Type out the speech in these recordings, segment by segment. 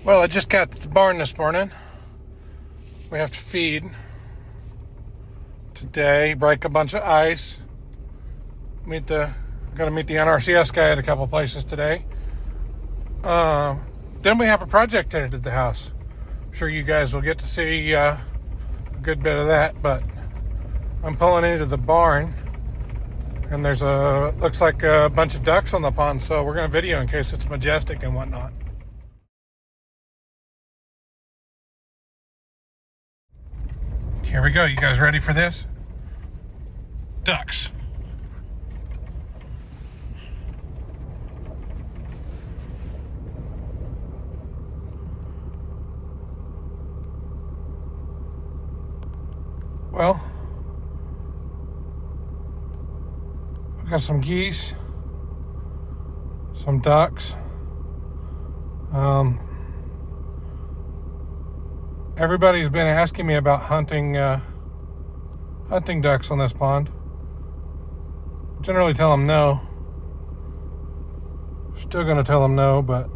Well, I just got to the barn this morning. We have to feed today, break a bunch of ice. I'm gonna meet the NRCS guy at a couple places today. Then we have a project headed to the house. I'm sure you guys will get to see a good bit of that, but I'm pulling into the barn and there's looks like a bunch of ducks on the pond, so we're gonna video in case it's majestic and whatnot. Here we go. You guys ready for this? Ducks. Well, we got some geese, some ducks. Everybody's been asking me about hunting ducks on this pond. Generally tell them no. Still gonna tell them no, but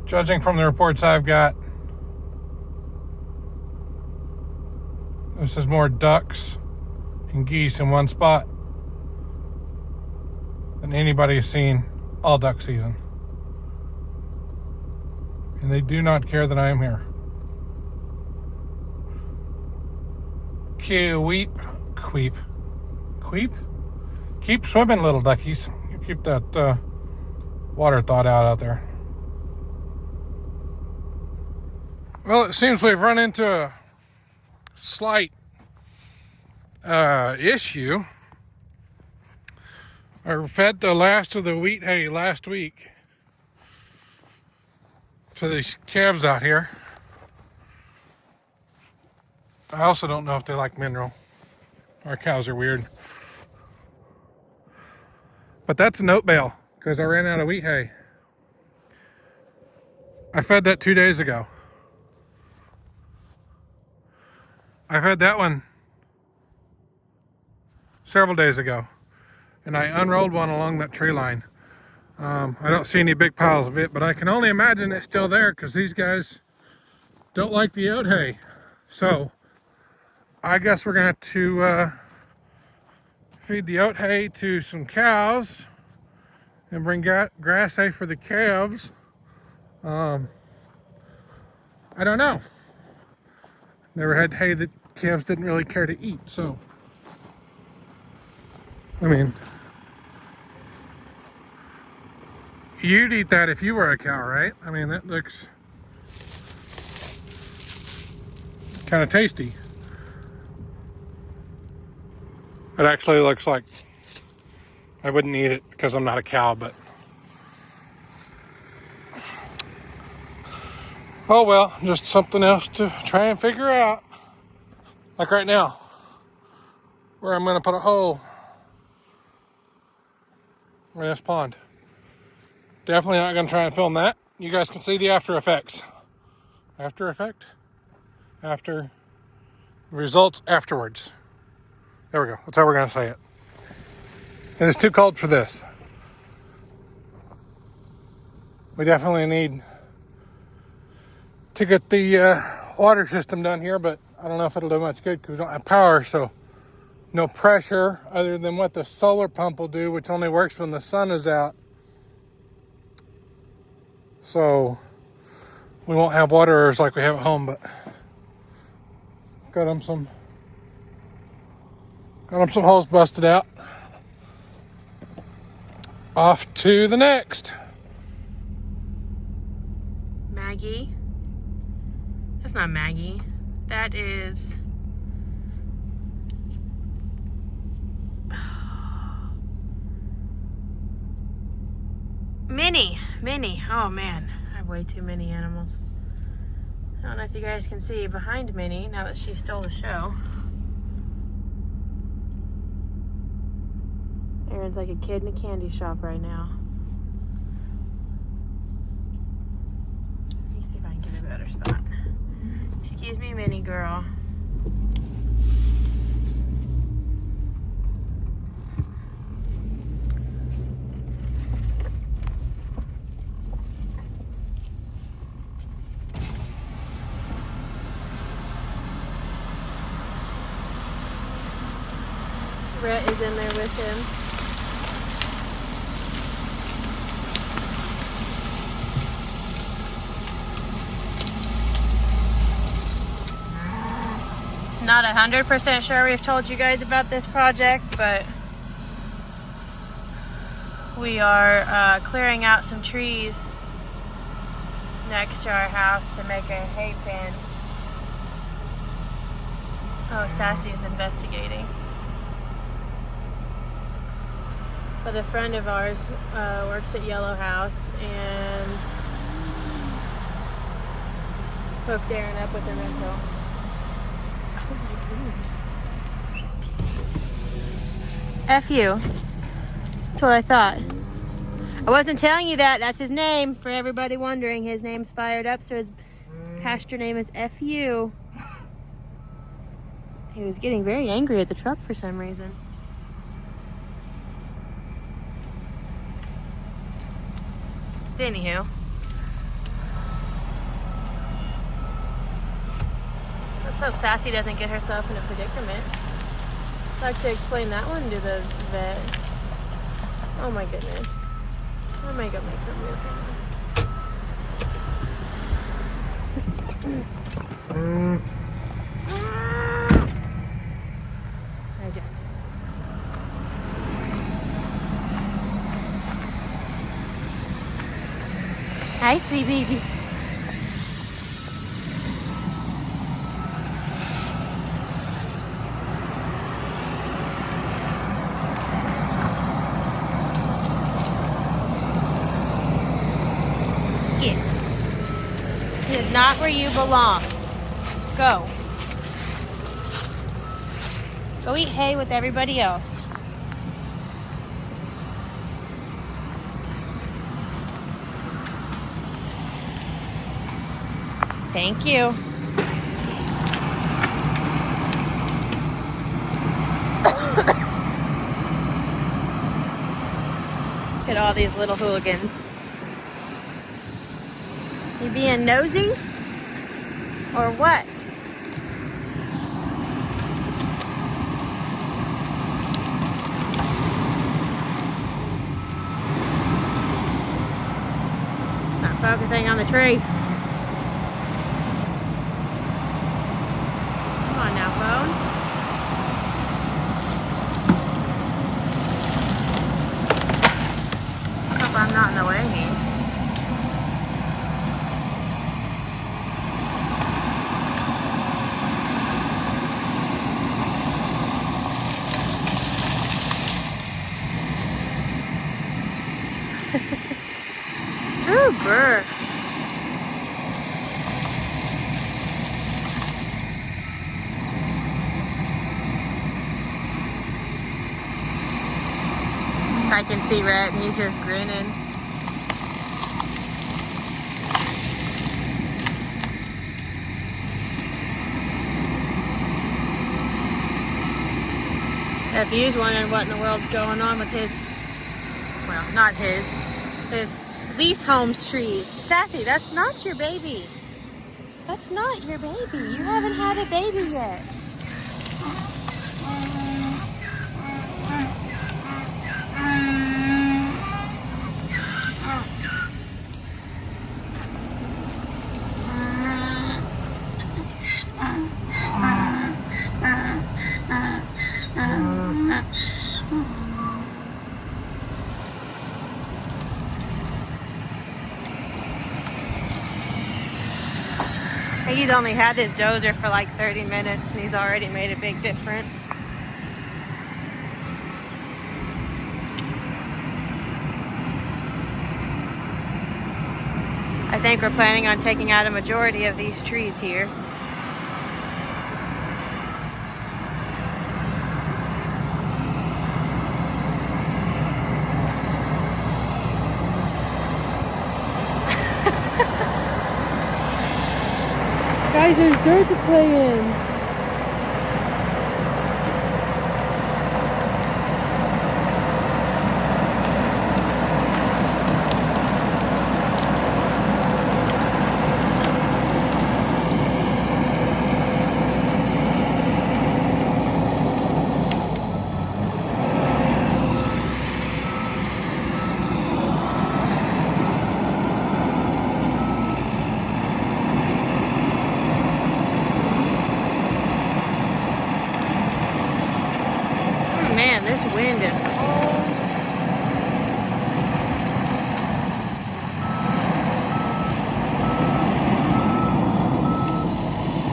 judging from the reports I've got, this is more ducks and geese in one spot than anybody has seen all duck season. And they do not care that I am here. Keep swimming, little duckies. You keep that water thawed out there. Well, it seems we've run into a slight issue. I fed the last of the wheat hay last week to these calves out here. I also don't know if they like mineral. Our cows are weird. But that's an oat bale because I ran out of wheat hay. I fed that 2 days ago. I fed that one several days ago. And I unrolled one along that tree line. I don't see any big piles of it, but I can only imagine it's still there because these guys don't like the oat hay. So I guess we're going to feed the oat hay to some cows and bring grass hay for the calves. I don't know. Never had hay that calves didn't really care to eat, so I mean, you'd eat that if you were a cow, right? I mean, that looks kind of tasty. It actually looks like I wouldn't eat it because I'm not a cow, but oh well, just something else to try and figure out. Like right now, where I'm gonna put a hole in this pond. Definitely not gonna try and film that. You guys can see the after effects. After results afterwards. There we go. That's how we're gonna say it. It is too cold for this. We definitely need to get the water system done here, but I don't know if it'll do much good because we don't have power, so no pressure other than what the solar pump will do, which only works when the sun is out. So we won't have water errors like we have at home, but got them some holes busted out. Off to the next. Maggie. That's not Maggie. That is Minnie. Oh man, I have way too many animals. I don't know if you guys can see behind Minnie now that she stole the show. Aaron's like a kid in a candy shop right now. Let me see if I can get a better spot. Excuse me, Minnie girl. Rhett is in there with him. Not 100% sure we've told you guys about this project, but we are clearing out some trees next to our house to make a hay pen. Oh, Sassy is investigating. But a friend of ours works at Yellow House and hooked Aaron up with a rental. F you. That's what I thought. I wasn't telling you that. That's his name. For everybody wondering, his name's Fired Up, so his pasture name is F-U. He was getting very angry at the truck for some reason. Anywho. Let's hope Sassy doesn't get herself in a predicament. I'd like to explain that one to the vet. Oh my goodness. I might go make her move him. Hi, Jack. Hi, sweet baby. This is not where you belong. Go. Go eat hay with everybody else. Thank you. Look at all these little hooligans. You being nosy? Or what? Not focusing on the tree. Come on now, phone. Hope I'm not in the way here. Ooh, burr. I can see Rhett and he's just grinning. If he's wondering what in the world's going on with his, well, not his lease home's trees. Sassy, that's not your baby. That's not your baby. You haven't had a baby yet. He's only had this dozer for like 30 minutes and he's already made a big difference. I think we're planning on taking out a majority of these trees here. Guys, there's dirt to play in.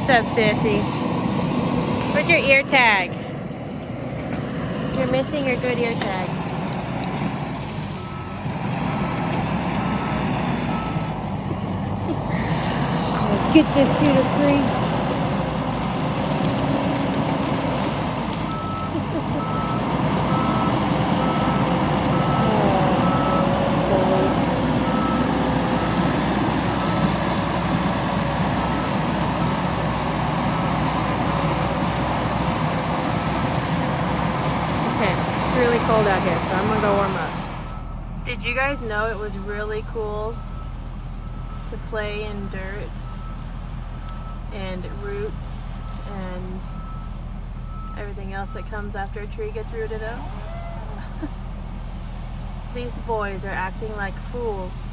What's up, sissy? Where's your ear tag? You're missing your good ear tag. Get this suit of free. Really cold out here, so I'm gonna go warm up. Did you guys know it was really cool to play in dirt and roots and everything else that comes after a tree gets rooted up? These boys are acting like fools.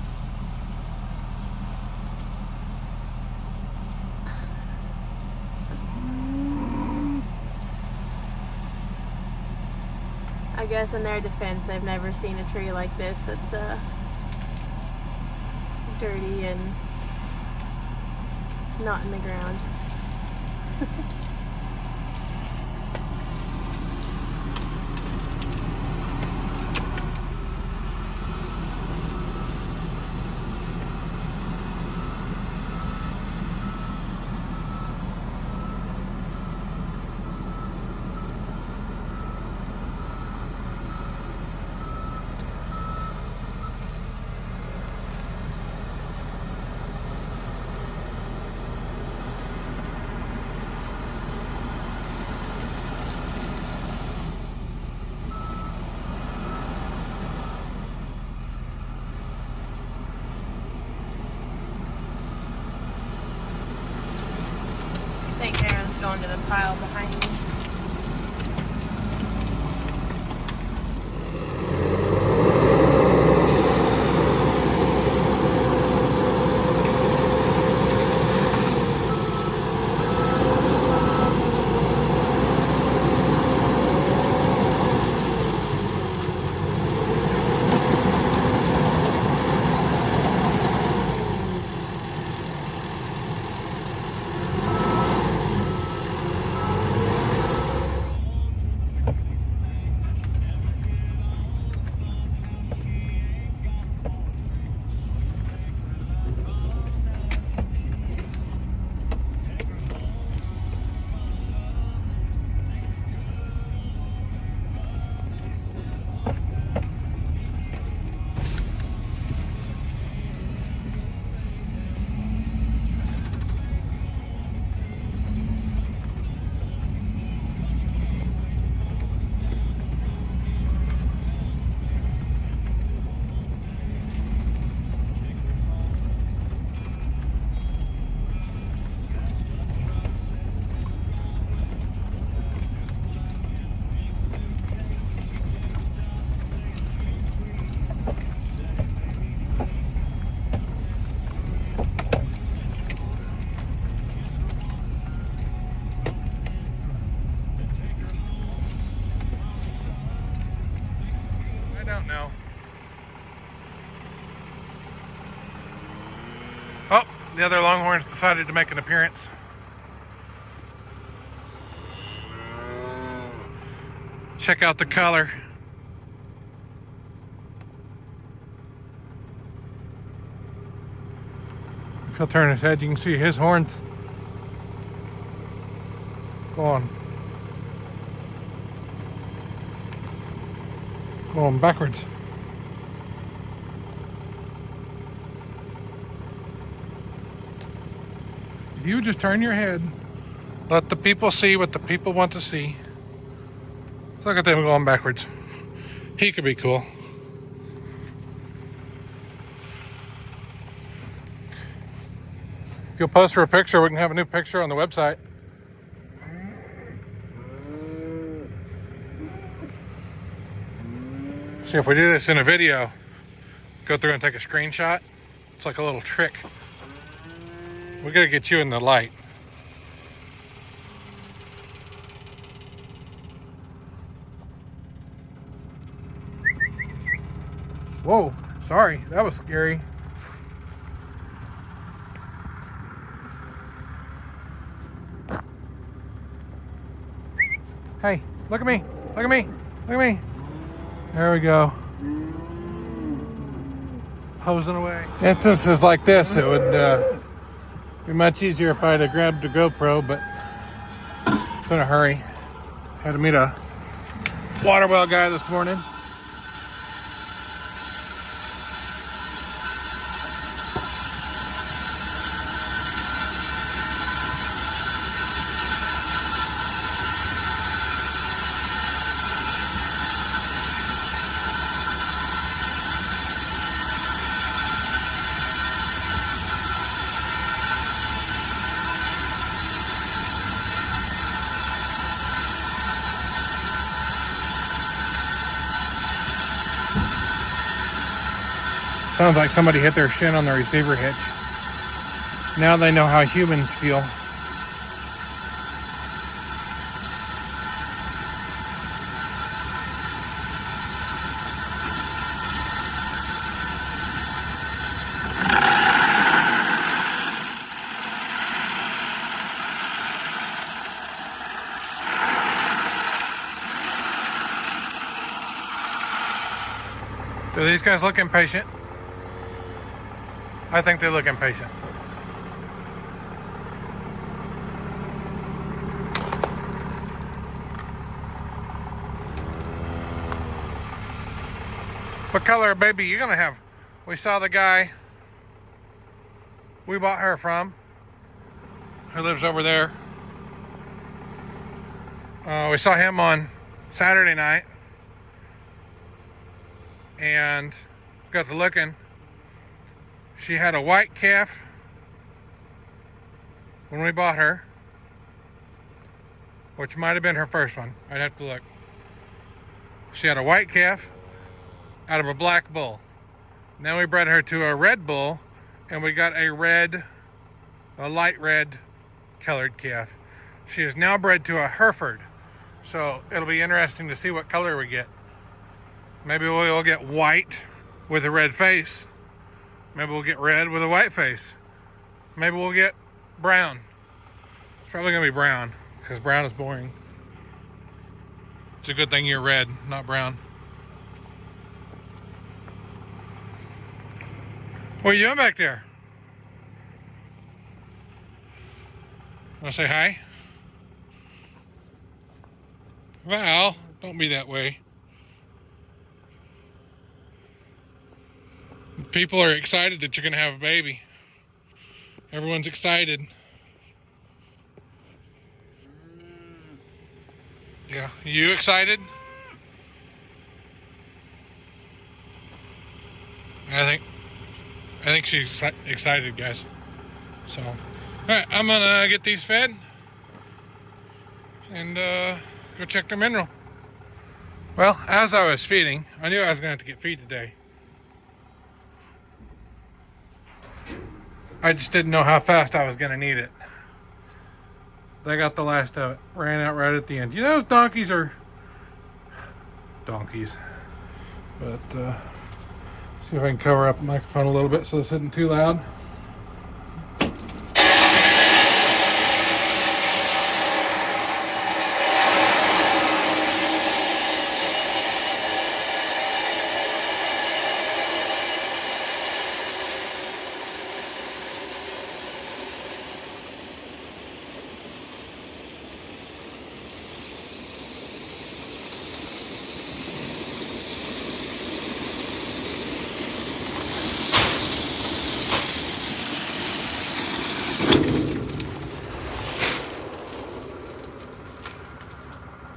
I guess in their defense, they've never seen a tree like this that's dirty and not in the ground. I think Aaron's going to the pile behind me. don't know. Oh, the other Longhorns decided to make an appearance. Check out the color. If he'll turn his head, you can see his horns going backwards. If you just turn your head, let the people see what the people want to see. Look at them going backwards. He could be cool. If you'll post for a picture, we can have a new picture on the website. See, if we do this in a video, go through and take a screenshot. It's like a little trick. We gotta get you in the light. Whoa, sorry, that was scary. Hey, look at me. Look at me. Look at me. There we go. Hosing away. Instances like this, it would be much easier if I had grabbed the GoPro, but it's in a hurry. Had to meet a water well guy this morning. Sounds like somebody hit their shin on the receiver hitch. Now they know how humans feel. Do these guys look impatient? I think they look impatient. What color of baby you gonna have? We saw the guy we bought her from, who lives over there. We saw him on Saturday night and got to looking. She had a white calf when we bought her, which might have been her first one. I'd have to look. She had a white calf out of a black bull. Then we bred her to a red bull, and we got a light red colored calf. She is now bred to a Hereford, so it'll be interesting to see what color we get. Maybe we'll get white with a red face. Maybe we'll get red with a white face. Maybe we'll get brown. It's probably gonna be brown, because brown is boring. It's a good thing you're red, not brown. What are you doing back there? Wanna say hi? Val, don't be that way. People are excited that you're gonna have a baby. Everyone's excited. Yeah, you excited? I think she's excited, guys. So, all right, I'm gonna get these fed and go check their mineral. Well, as I was feeding, I knew I was gonna have to get feed today. I just didn't know how fast I was gonna need it. They got the last of it. Ran out right at the end. You know, those donkeys are donkeys. But see if I can cover up the microphone a little bit so this isn't too loud.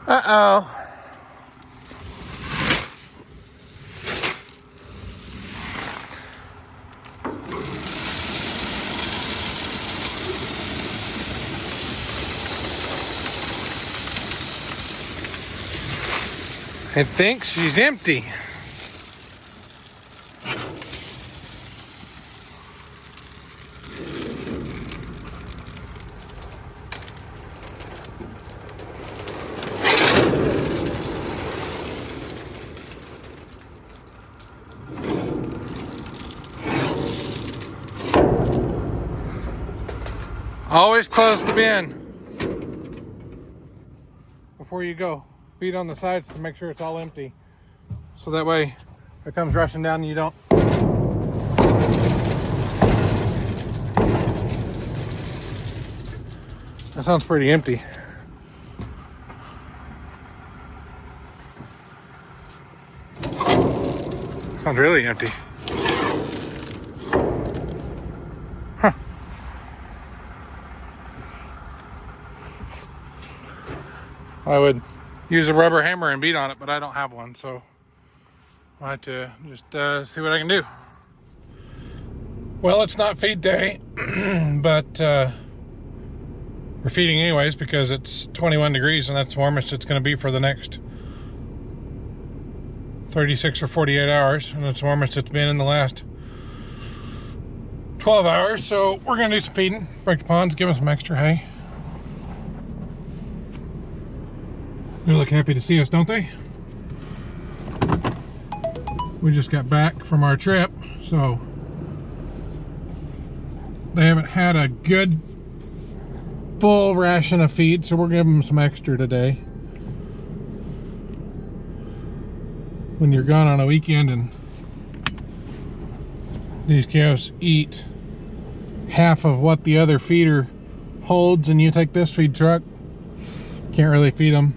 Uh-oh. I think she's empty. Always close the bin before you go. Feed on the sides to make sure it's all empty. So that way it comes rushing down and you don't. That sounds pretty empty. Sounds really empty. Huh. I would use a rubber hammer and beat on it, but I don't have one, so I'll have to just see what I can do. Well, it's not feed day, but we're feeding anyways because it's 21 degrees and that's the warmest it's going to be for the next 36 or 48 hours, and it's the warmest it's been in the last 12 hours. So we're going to do some feeding, break the ponds, give them some extra hay. They look happy to see us, don't they? We just got back from our trip, so they haven't had a good full ration of feed, so we're giving them some extra today. When you're gone on a weekend and these calves eat half of what the other feeder holds, and you take this feed truck, can't really feed them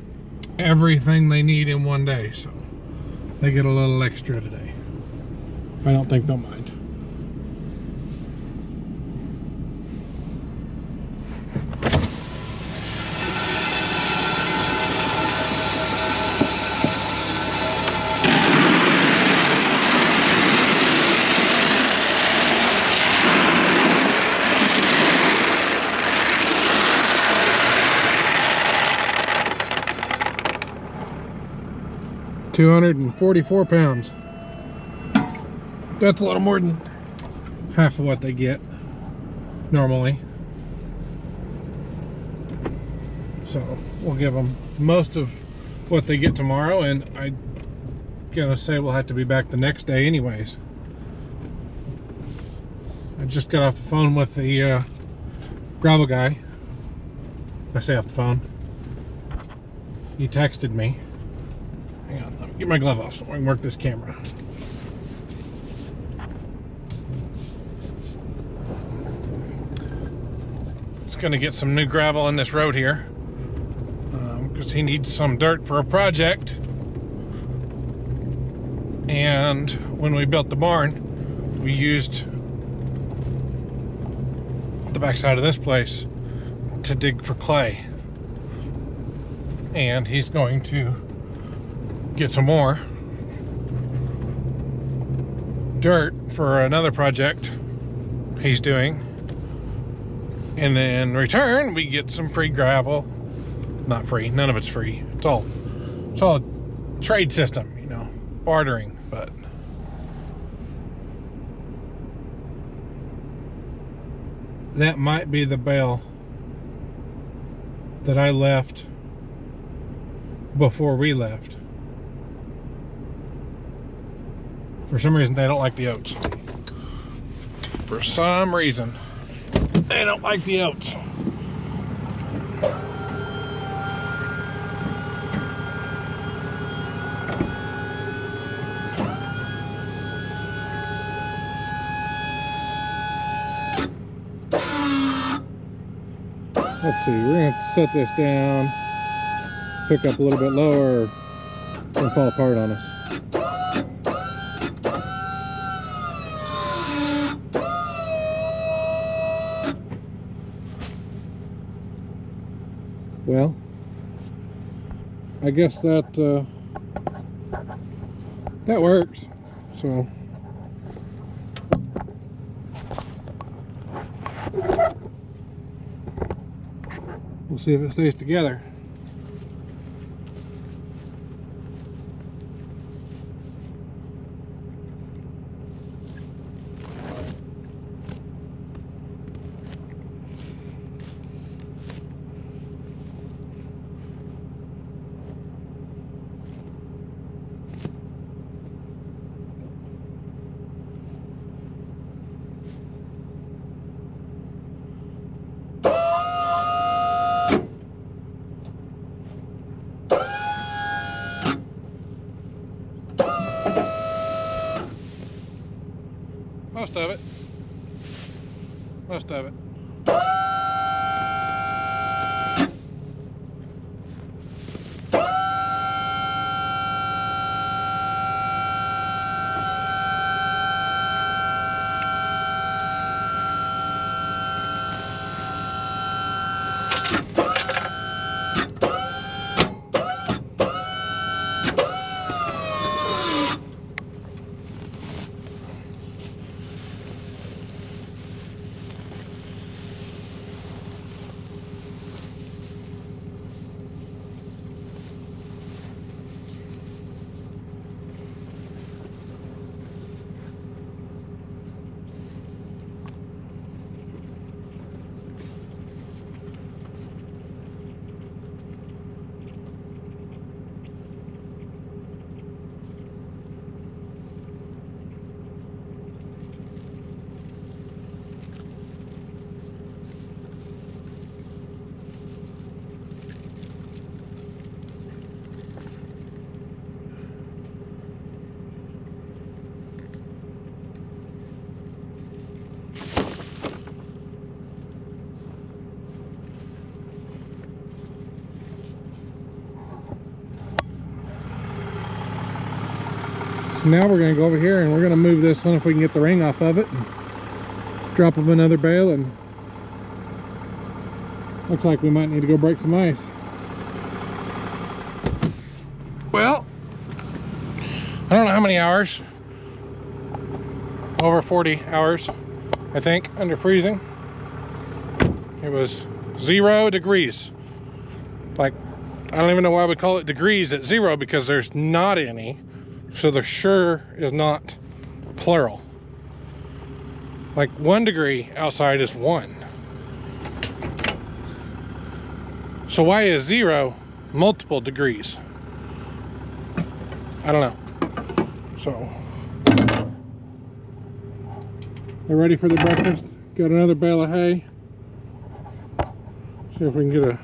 everything they need in one day, so they get a little extra today. I don't think they'll mind. $244. That's a little more than half of what they get normally. So we'll give them most of what they get tomorrow, and I'm gonna say we'll have to be back the next day anyways. I just got off the phone with the gravel guy. I say off the phone. He texted me. Hang on, let me get my glove off so I can work this camera. It's gonna get some new gravel in this road here because he needs some dirt for a project. And when we built the barn, we used the backside of this place to dig for clay. And he's going to get some more dirt for another project he's doing, and then in return we get some free gravel. Not free, none of it's free. It's all a trade system, you know, bartering. But that might be the bale that I left before we left. For some reason, they don't like the oats. For some reason, they don't like the oats. Let's see, we're gonna have to set this down, pick up a little bit lower, and fall apart on us. Well, I guess that works. So we'll see if it stays together. of it. Most of it. So now we're going to go over here and we're going to move this one if we can get the ring off of it. And drop them another bale, and looks like we might need to go break some ice. Well, I don't know how many hours. Over 40 hours, I think, under freezing. It was 0 degrees. Like, I don't even know why we call it degrees at 0, because there's not any. So there sure is not plural. Like 1 degree outside is 1. So why is 0 multiple degrees? I don't know. So they're ready for their breakfast. Got another bale of hay. See if we can get a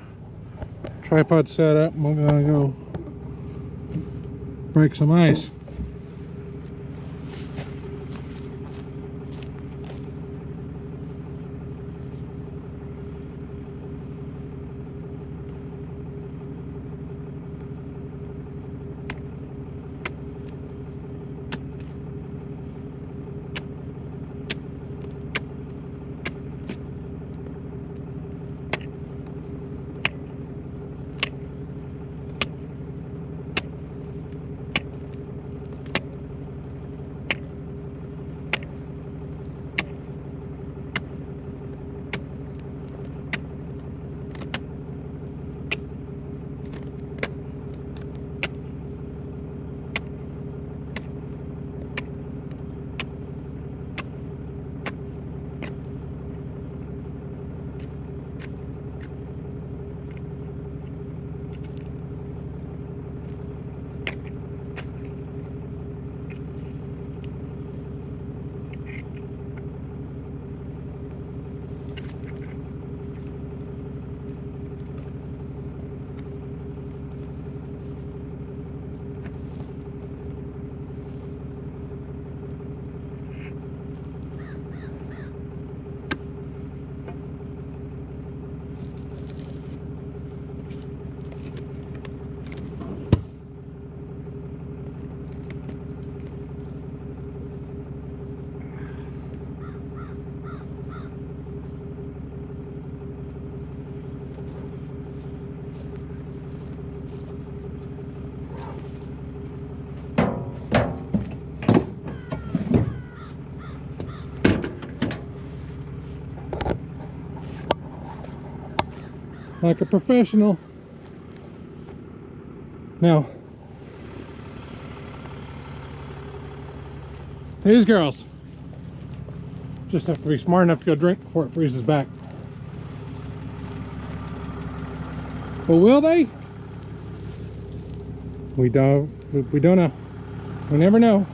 tripod set up. We're gonna go break some ice. Like a professional. Now, these girls just have to be smart enough to go drink before it freezes back. But will they? We don't know. We never know.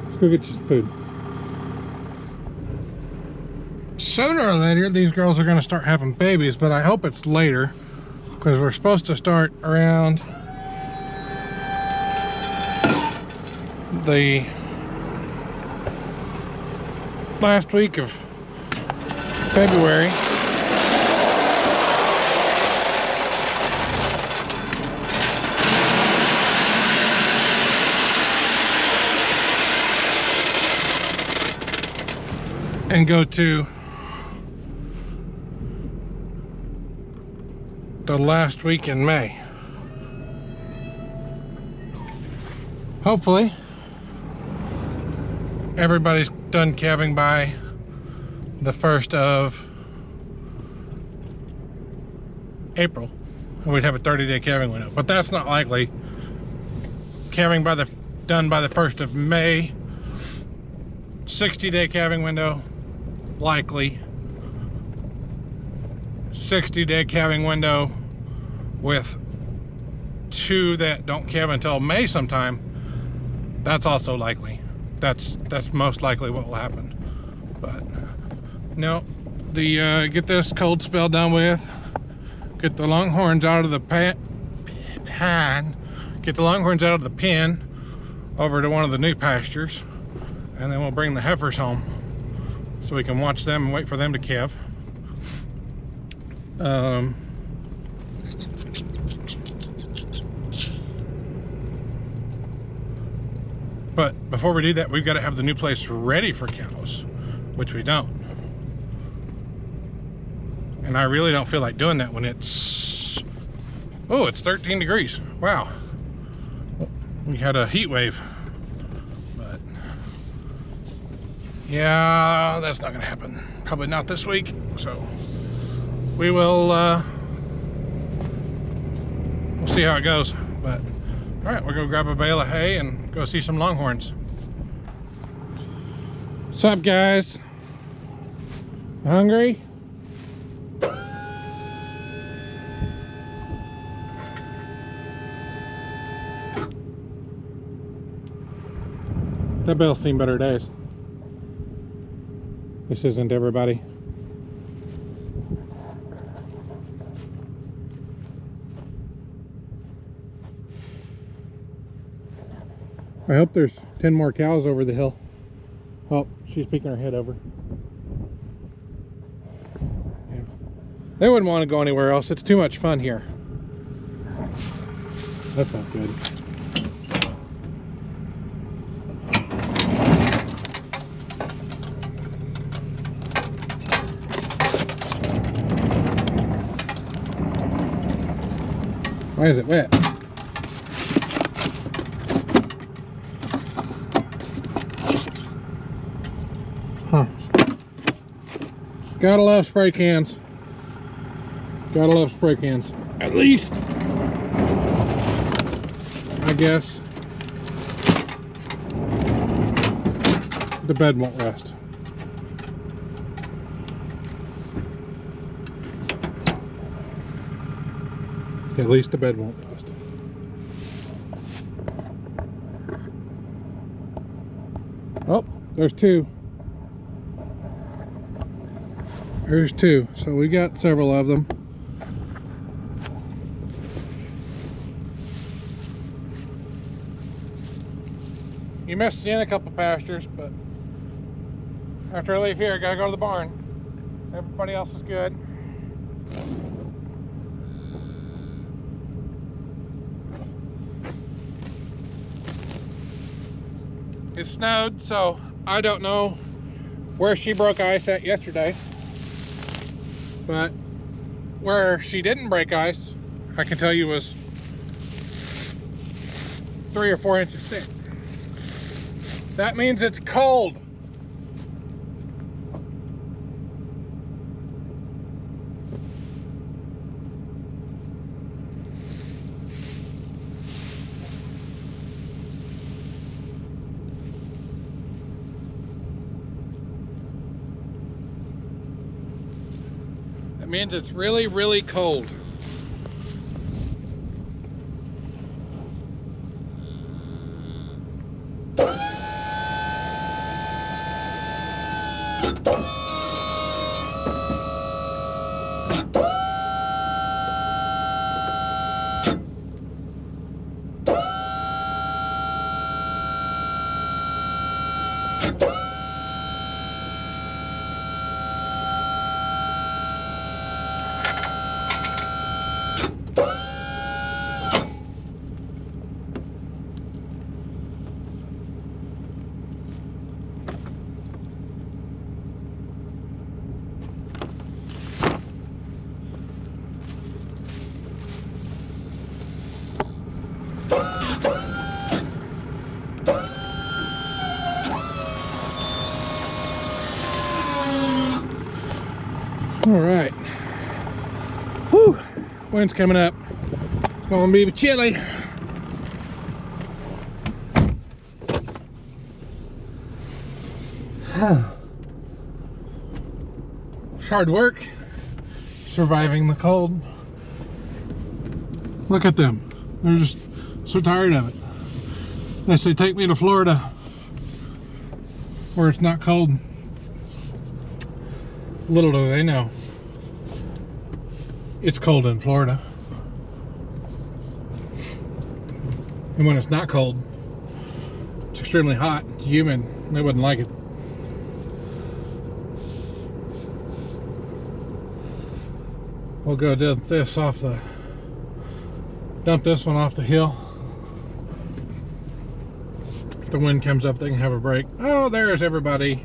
Let's go get you some food. Sooner or later, these girls are going to start having babies, but I hope it's later, because we're supposed to start around the last week of February. And go to the last week in May. Hopefully everybody's done calving by the 1st of April, and we'd have a 30-day calving window, but that's not likely. Calving done by the 1st of May, 60-day calving window likely. 60-day calving window with 2 that don't calve until May sometime. That's also likely. That's most likely what will happen. But no, get this cold spell done with. Get the Longhorns out of the pan. Get the Longhorns out of the pen over to one of the new pastures, and then we'll bring the heifers home so we can watch them and wait for them to calve. But before we do that, we've got to have the new place ready for cows, which we don't. And I really don't feel like doing that when it's, oh, it's 13 degrees. Wow. We had a heat wave. But yeah, that's not gonna happen. Probably not this week. So we will, we'll see how it goes. But all right, we're gonna grab a bale of hay and go see some Longhorns. What's up, guys? Hungry? That bale's seen better days. This isn't everybody. I hope there's 10 more cows over the hill. Oh, she's peeking her head over. Yeah. They wouldn't want to go anywhere else. It's too much fun here. That's not good. Why is it wet? Huh. Gotta love spray cans. Gotta love spray cans. At least, I guess, the bed won't rest. At least the bed won't rust. Oh, there's 2. There's 2. So we got several of them. You missed seeing a couple pastures, but after I leave here, I gotta go to the barn. Everybody else is good. It snowed, so I don't know where she broke ice at yesterday, but where she didn't break ice, I can tell you was 3 or 4 inches thick. That means it's cold. It means it's really, really cold. All right. Whew. Wind's coming up. It's gonna be chilly. Hard work surviving the cold. Look at them. They're just so tired of it. They say, take me to Florida where it's not cold. Little do they know, it's cold in Florida. And when it's not cold, it's extremely hot, it's humid. They wouldn't like it. We'll go dump this off the, dump this one off the hill. If the wind comes up, they can have a break. Oh, there's everybody.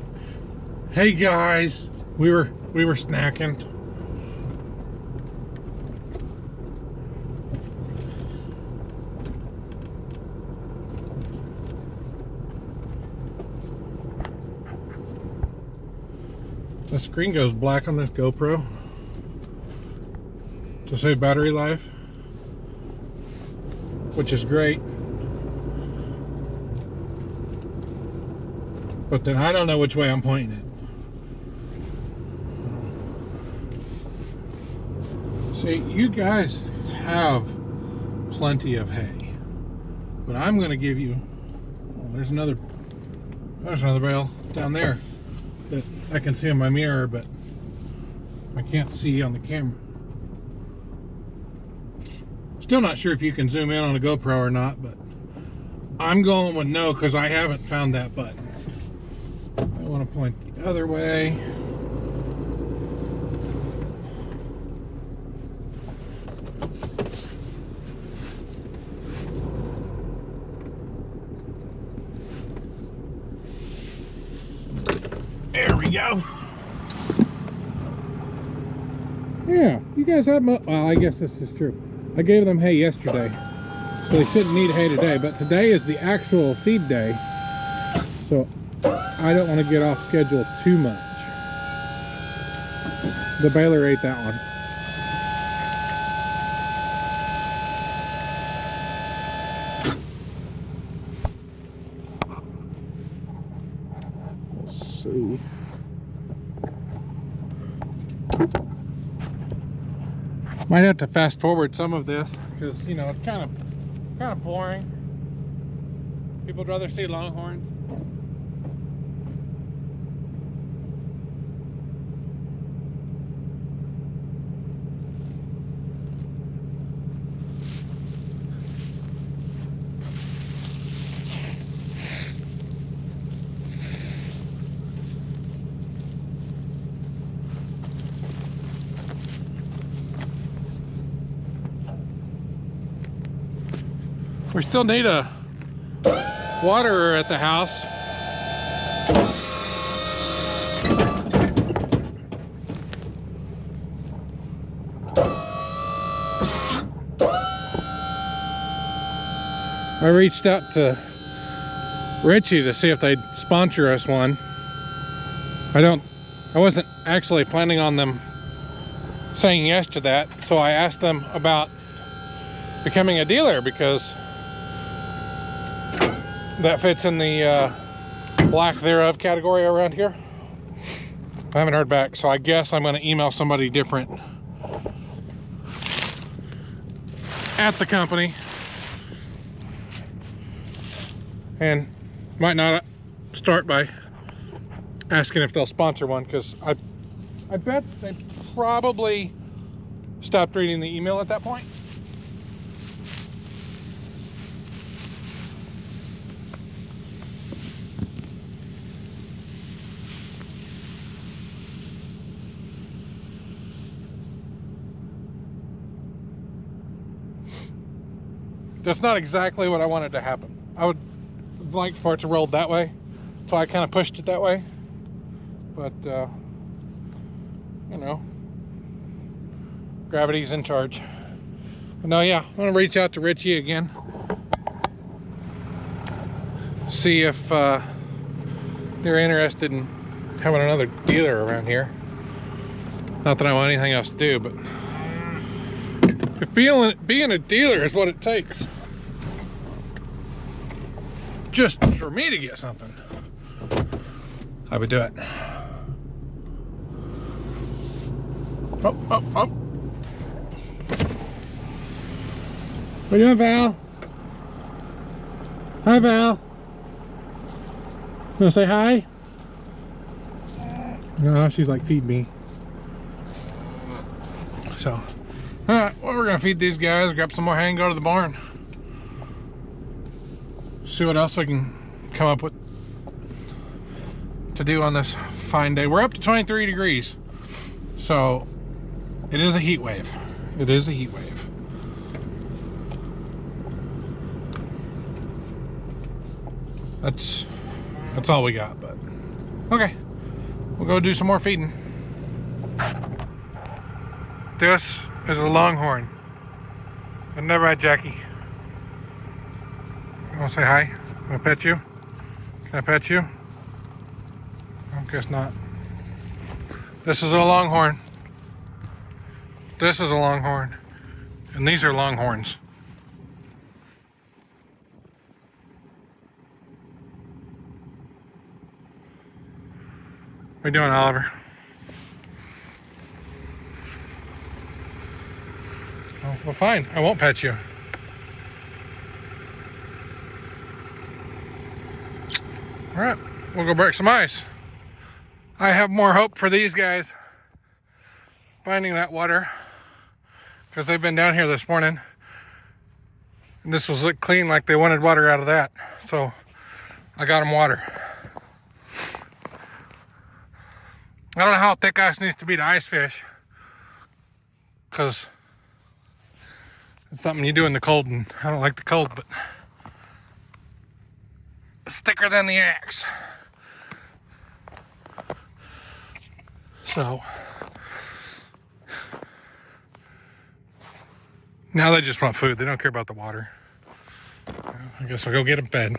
Hey guys, we were snacking. The screen goes black on this GoPro to save battery life, which is great. But then I don't know which way I'm pointing it. See, you guys have plenty of hay, but I'm going to give you, oh, there's another bale down there that I can see in my mirror, but I can't see on the camera. Still not sure if you can zoom in on a GoPro or not, but I'm going with no because I haven't found that button. I want to point the other way. There we go. Yeah, you guys have, well, I guess this is true. I gave them hay yesterday, so they shouldn't need hay today, but today is the actual feed day, so I don't want to get off schedule too much. The baler ate that one. Let's see. Might have to fast forward some of this because, you know, it's kind of boring. People would rather see Longhorns. We still need a waterer at the house. I reached out to Richie to see if they'd sponsor us one. I wasn't actually planning on them saying yes to that, so I asked them about becoming a dealer because that fits in the lack thereof category around here. I haven't heard back, so I guess I'm going to email somebody different at the company, and might not start by asking if they'll sponsor one, because I bet they probably stopped reading the email at that point. That's not exactly what I wanted to happen. I would like for it to roll that way, so I kind of pushed it that way. But you know, gravity's in charge. But no, yeah, I'm gonna reach out to Richie again, see if they're interested in having another dealer around here. Not that I want anything else to do, but if being a dealer is what it takes just for me to get something, I would do it. Oh, oh, oh. What are you doing, Val? Hi, Val. You wanna say hi? No, she's like, feed me. So, all right, well, we're gonna feed these guys, grab some more hay and go to the barn. See what else we can come up with to do on this fine day. We're up to 23 degrees. So, it is a heat wave. It is a heat wave. That's all we got, but okay. We'll go do some more feeding. This is a Longhorn. I've never had Jackie. You wanna say hi? Can I pet you? Can I pet you? I guess not. This is a Longhorn. This is a Longhorn. And these are Longhorns. What are you doing, Oliver? Oh, well, fine. I won't pet you. All right, we'll go break some ice. I have more hope for these guys finding that water because they've been down here this morning and this was clean, like they wanted water out of that. So I got them water. I don't know how thick ice needs to be to ice fish, because it's something you do in the cold, and I don't like the cold, but it's thicker than the axe. So now they just want food. They don't care about the water. I guess I'll go get them fed.